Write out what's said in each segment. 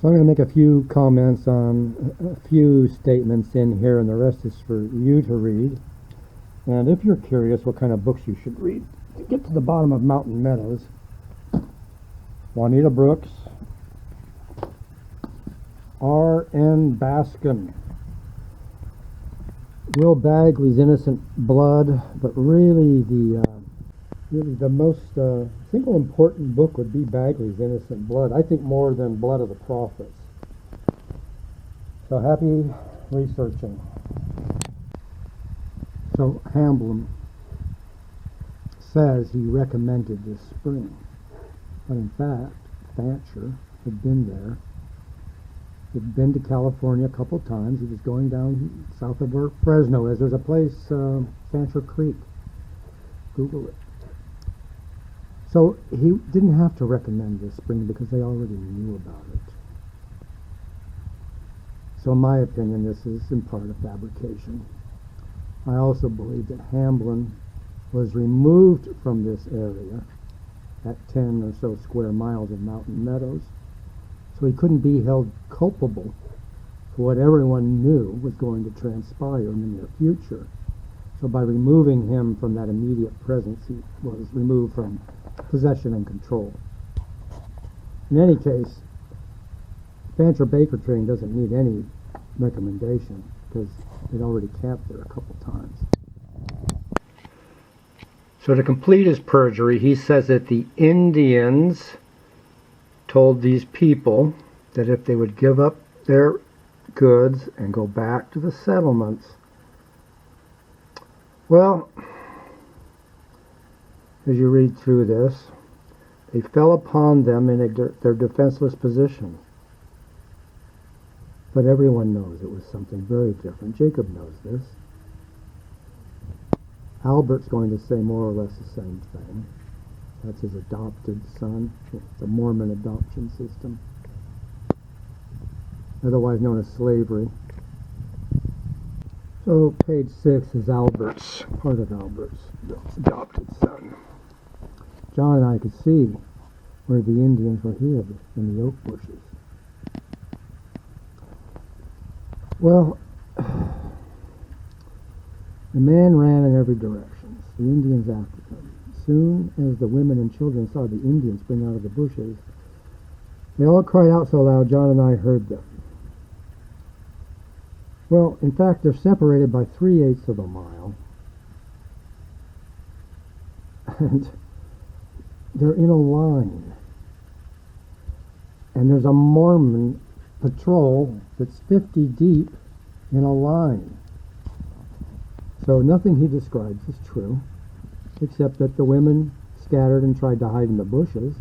So I'm going to make a few comments on a few statements in here, and the rest is for you to read. And if you're curious what kind of books you should read, to get to the bottom of Mountain Meadows, Juanita Brooks, R.N. Baskin, Will Bagley's Innocent Blood, but really the most single important book would be Bagley's Innocent Blood. I think more than Blood of the Prophets. So happy researching. So Hamblin says he recommended this spring, but in fact Fancher had been there. He'd been to California a couple times. He was going down south of where Fresno is. There's a place, Fancher Creek. Google it. So he didn't have to recommend this spring because they already knew about it. So in my opinion, this is in part a fabrication. I also believe that Hamblin was removed from this area at 10 or so square miles of Mountain Meadows, so he couldn't be held culpable for what everyone knew was going to transpire in the near future. So by removing him from that immediate presence, he was removed from possession and control. In any case, Fancher Baker train doesn't need any recommendation because they'd already camped there a couple times. So to complete his perjury, he says that the Indians told these people that if they would give up their goods and go back to the settlements, well, as you read through this, they fell upon them in their defenseless position. But everyone knows it was something very different. Jacob knows this. Albert's going to say more or less the same thing. That's his adopted son, the Mormon adoption system, otherwise known as slavery. So page 6 is Albert's, part of Albert's adopted son. John and I could see where the Indians were hid in the oak bushes. Well, the man ran in every direction, the Indians after him. As soon as the women and children saw the Indians spring out of the bushes, they all cried out so loud John and I heard them. Well, in fact, they're separated by 3/8 of a mile. And they're in a line. And there's a Mormon patrol that's 50 deep in a line. So nothing he describes is true, except that the women scattered and tried to hide in the bushes.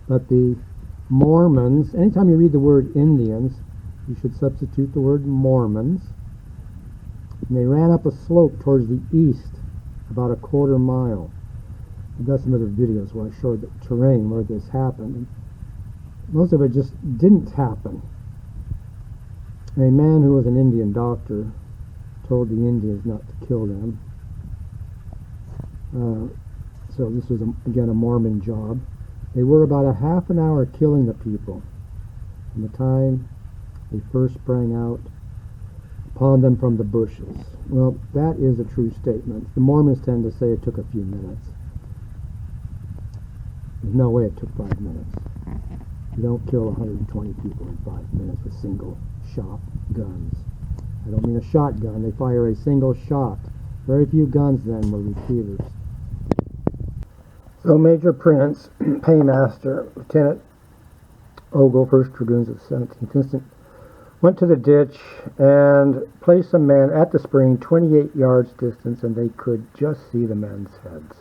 But the Mormons, anytime you read the word Indians, you should substitute the word Mormons. And they ran up a slope towards the east, about a quarter mile. I've got some other videos where I showed the terrain where this happened. And most of it just didn't happen. A man who was an Indian doctor told the Indians not to kill them. So this was, again, a Mormon job. They were about a half an hour killing the people from the time they first sprang out upon them from the bushes. Well, that is a true statement. The Mormons tend to say it took a few minutes. There's no way it took 5 minutes. You don't kill 120 people in 5 minutes with single shot guns. I don't mean a shotgun. They fire a single shot. Very few guns then were repeaters. So Major Prince, Paymaster, Lieutenant Ogle, 1st Dragoons of the 17th Instant, went to the ditch and placed some men at the spring 28 yards distance, and they could just see the men's heads,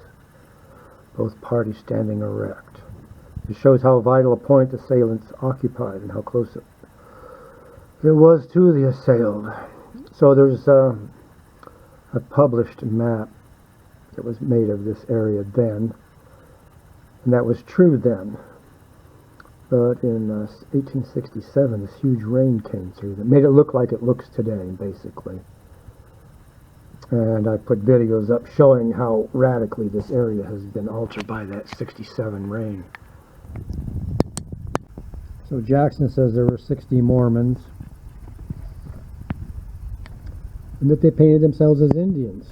both parties standing erect. It shows how vital a point the assailants occupied and how close it was to the assailed. So there's a published map that was made of this area then, and that was true then. But in 1867, this huge rain came through that made it look like it looks today, basically. And I put videos up showing how radically this area has been altered by that 67 rain. So Jackson says there were 60 Mormons, and that they painted themselves as Indians.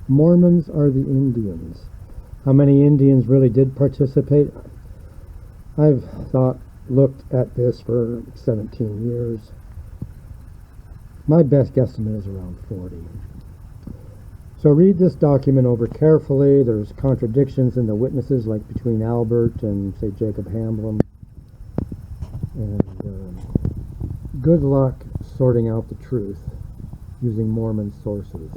Mormons are the Indians. How many Indians really did participate? I've looked at this for 17 years. My best guesstimate is around 40. So read this document over carefully. There's contradictions in the witnesses, like between Albert and, say, Jacob Hamblin. And good luck sorting out the truth using Mormon sources.